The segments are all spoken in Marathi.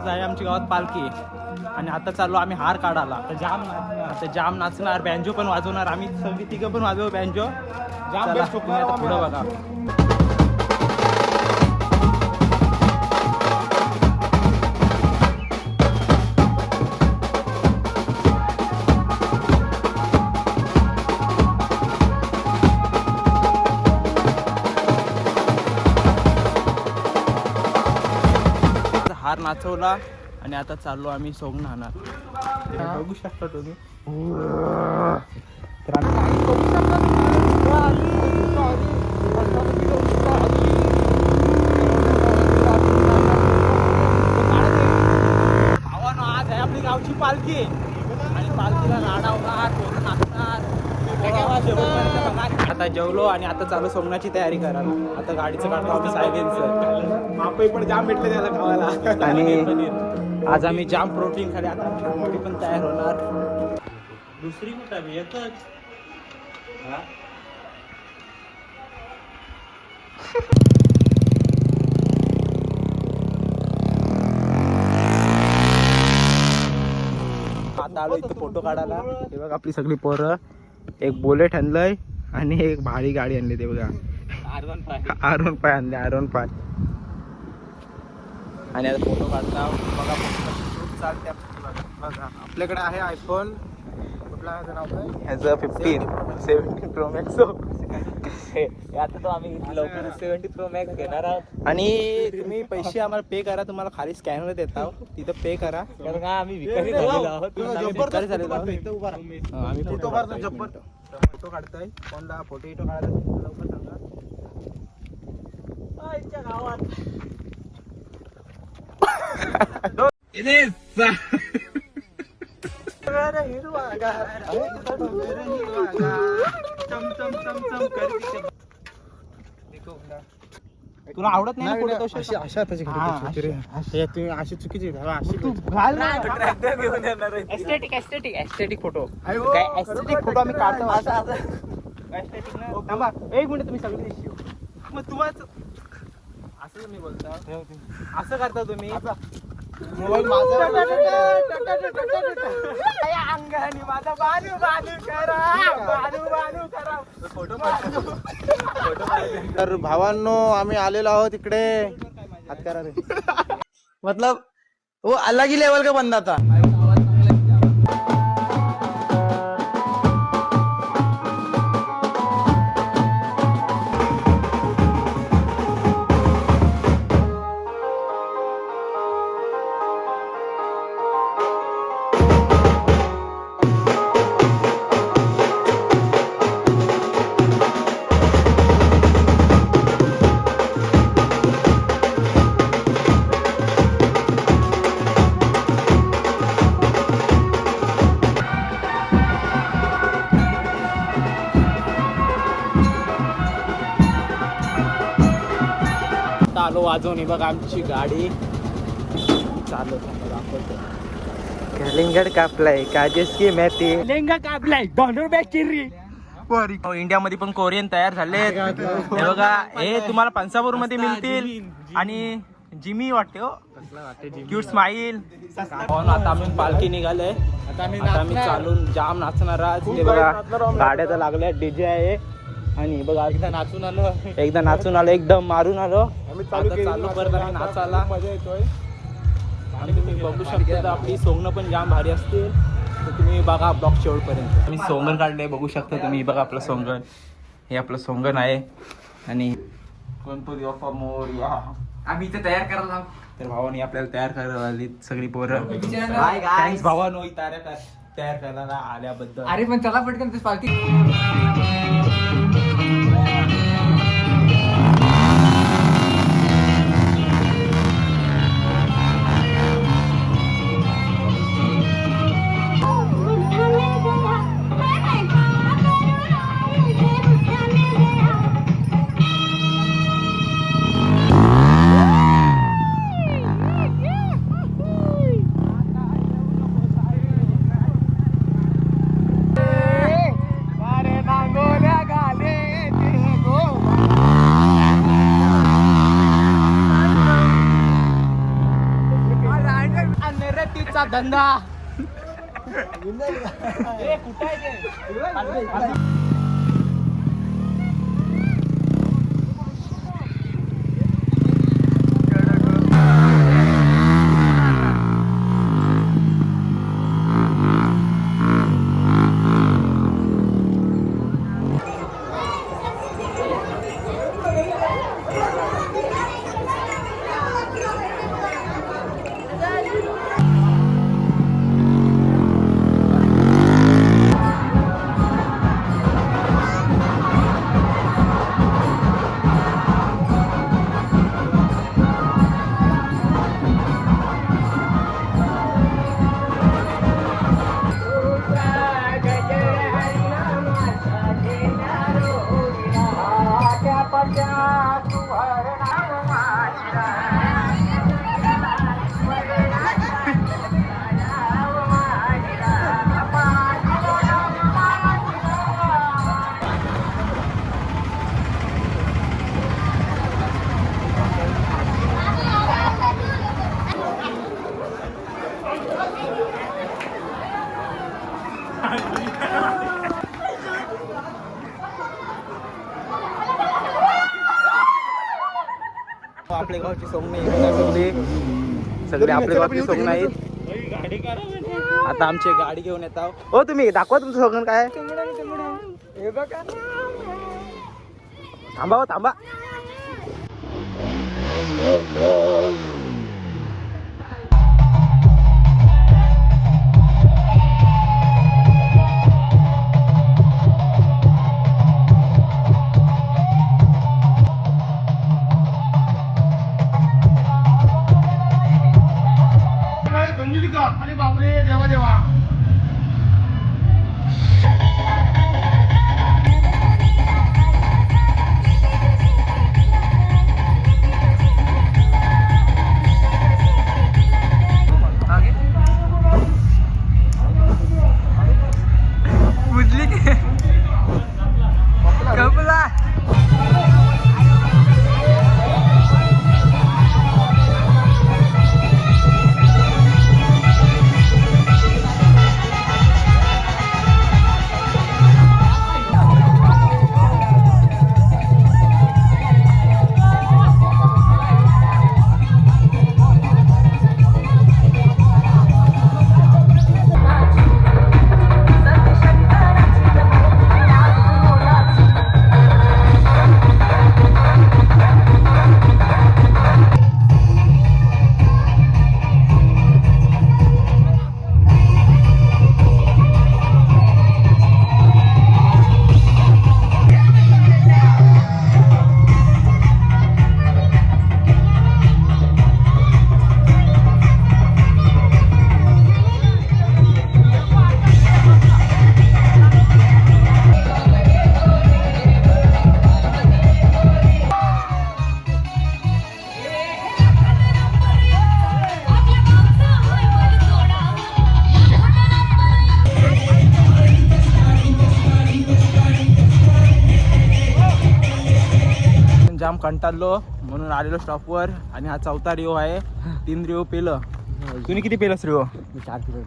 आहे आमच्या गावात पालखी आणि आता चाललो आम्ही हार काढायला. तर जाम नाचणार, बँजो पण वाजवणार आम्ही, सगळी तिघं पण वाजवू बँजो. चला तुम्ही आता पुढं बघा. हार नाचवला आणि आता चाललो आम्ही सोंग न्हाणार. बघू शकता तुम्ही. तर आज आहे आपली गावची पालखी आणि पालखीला लाडावणार, नाचणार. आता जेवलो आणि आता चालू सोंगण्याची तयारी करायला. आता गाडीचं काढतो आम्ही सायलेन्सर. मापई पण जाम भेटले त्याला खावायला आणि आज आम्ही जाम प्रोटीन खाली. आता आमची बॉडी पण तयार होणार. दुसरी कुठं एकच. आता आलो इथे फोटो काढायला. हे बघा आपली सगळी पोरं. एक बुलेट आणलंय आणि एक भारी गाडी आणली. ते बघा R15 आणले, R15. आणि आता फोटो काढता बघा. चालते बघा. आपल्याकडे आहे आयफोन. कुठला नाव काय ह्याचं 17 Pro Max. आता तो आम्ही लवकर 70 Pro Max घेणार आहोत. आणि तुम्ही पैसे आम्हाला पे करा. तुम्हाला खाली स्कॅनर देत आहोत, तिथं पे करा. कारण का आम्ही विकारी झालेलो आहोत. आम्ही फोटो काढतो. जब्बर फोटो काढतोय. कोणला फोटो इटो काढायचा लवकर सांगा. गावात तुला आवडत नाही ना फोटो तसे? अशा तुम्ही अशी चुकीची एस्थेटिक फोटो. काय एस्थेटिक फोटो आम्ही काढतो. थांबा एक मिनिट, तुम्ही सगळे दिसतो. मग तुम्हाला असं तुम्ही बोलता, असं करता तुम्ही. मोबाईल माझा अंगाने माझा बानू बानू करा. तर भावांनो आम्ही आलेलो आहोत इकडे. हात करा रे. मतलब वो अलग ही लेवल का बंदा था. आलो वाजवून. बघा आमची गाडी चालू दाखवतो. कलिंगड कापलाय, काजेस की मेथी. लेंगा कापलाय, इंडियामध्ये पण कोरियन तयार झाले. हे बघा, हे तुम्हाला पंसापूर मध्ये मिळतील. आणि जिमी वाटते हो, क्यूट स्माईल. आता आम्ही पालखी निघाले. आता आम्ही चालून जाम नाचणार आज. हे बघा गाड्या तर लागल्या, डीजे आहे. आणि बघा एकदा नाचून आलो, एकदम मारून आलो. आता चालू परत आम्ही नाचायला. मजा येतोय. आणि तुम्ही बघू शकता आपली सोंगणं पण जाम भारी असते. तर तुम्ही बघा ब्लॉग शेवटपर्यंत. आम्ही सोंगण काढले, बघू शकता तुम्ही. बघा आपलं सोंगण, हे आपलं सोंगण आहे. आणि गणपती बाप्पा मोरया. आम्ही इथे तयार करायला. तर भावानी आपल्याला तयार करायला आली सगळी पोरं. थँक्स भावानो तयार करायला आल्याबद्दल. अरे पण चला पटकन पालखी. धंदा आपल्या गावची सोंग नाही सगळे आपल्या गावची सोंग नाहीत. आता आमची गाडी घेऊन येत आहोत. हो तुम्ही दाखवा तुमचं सोंगण काय आहे. थांबा हो थांबा. अरे बापरे देवा देवा. बुजली की कपला. जाम कंटाळलो म्हणून आलेलो स्टॉपवर. आणि हा 4था रिओ आहे. 3 रिओ पेलं. तुम्ही किती पेलस रिओ? 4 किलो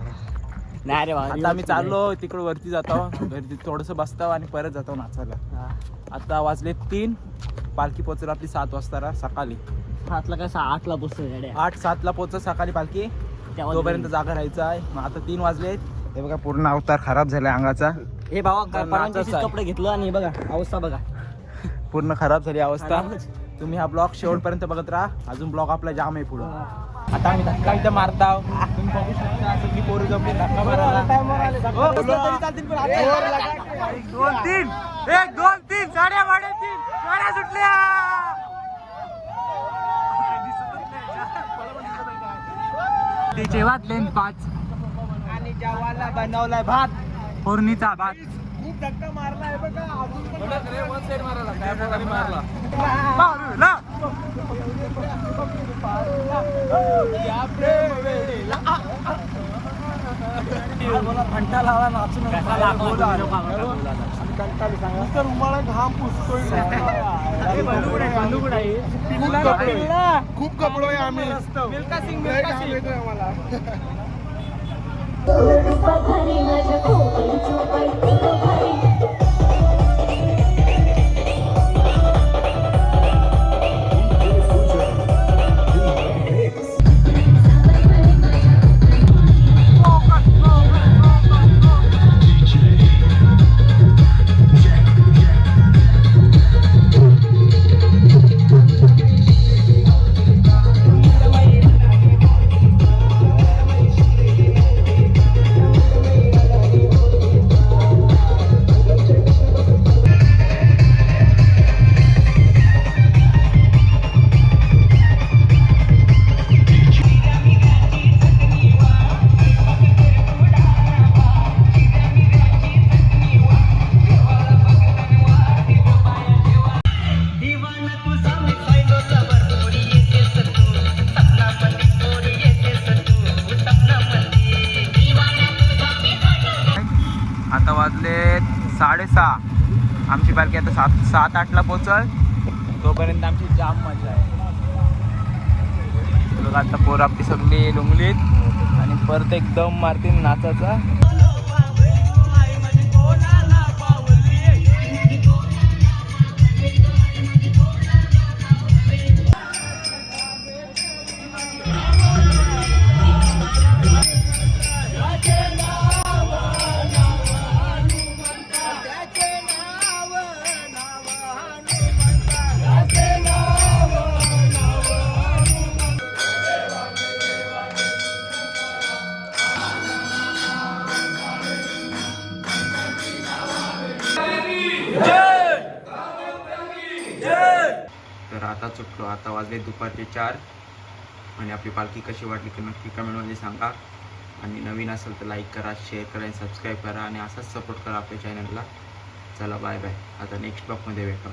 नाही रे. आता आम्ही चाललो तिकडे वरती जातो. घरी थोडंसं बसतो आणि परत जातो नाचायला. आता वाजले 3. पालखी पोहोचेल आपली 7 वाजता सकाळी. 7ला काय 8ला पोचतो. 8-7ला पोहोच सकाळी पालखी. तोपर्यंत जागा राहायचं आहे. मग आता 3 वाजले. हे बघा पूर्ण अवतार खराब झालाय अंगाचा. हे बाबा कपडे घेतलं आणि हे बघा अवस्था बघा पूर्ण खराब झाली अवस्था. तुम्ही हा ब्लॉग शेवटपर्यंत बघत राहा. अजून ब्लॉग आपला जाम आहे पुढं. आता आम्ही धक्का इथं मारताव. तुम्ही बघू शकता सगळी पोरं जमली धक्का मारायला. 2-3 1 2 3 साड्या वाड्या 3 गाड्या सुटल्या. ते जेवातले 5 आणि जेवायला बनवलाय भात. फोडणीचा भात. खूप धक्का मारलाय बघा. घंटा लावा नाचून घाम पुसतोय. खूप कपडोय आम्ही. मिल्का सिंग आम्हाला आता वाजले 6:30. आमची पालखी आता 7-8ला पोचल. तोपर्यंत आमची जाम मजा आहे. बघा आता पोर आपली सगळी लुंगलीत आणि परत एकदम मारतील नाचाचा. तर आता चुकलो. आता वाजले दुपारचे 4 आणि आपली पालखी कशी वाटली की नक्की कमेंटमध्ये सांगा. आणि नवीन असेल तर लाईक करा, शेअर करा आणि सबस्क्राईब करा आणि असाच सपोर्ट करा आपल्या चॅनलला. चला बाय बाय. आता नेक्स्ट ब्लॉगमध्ये भेटू.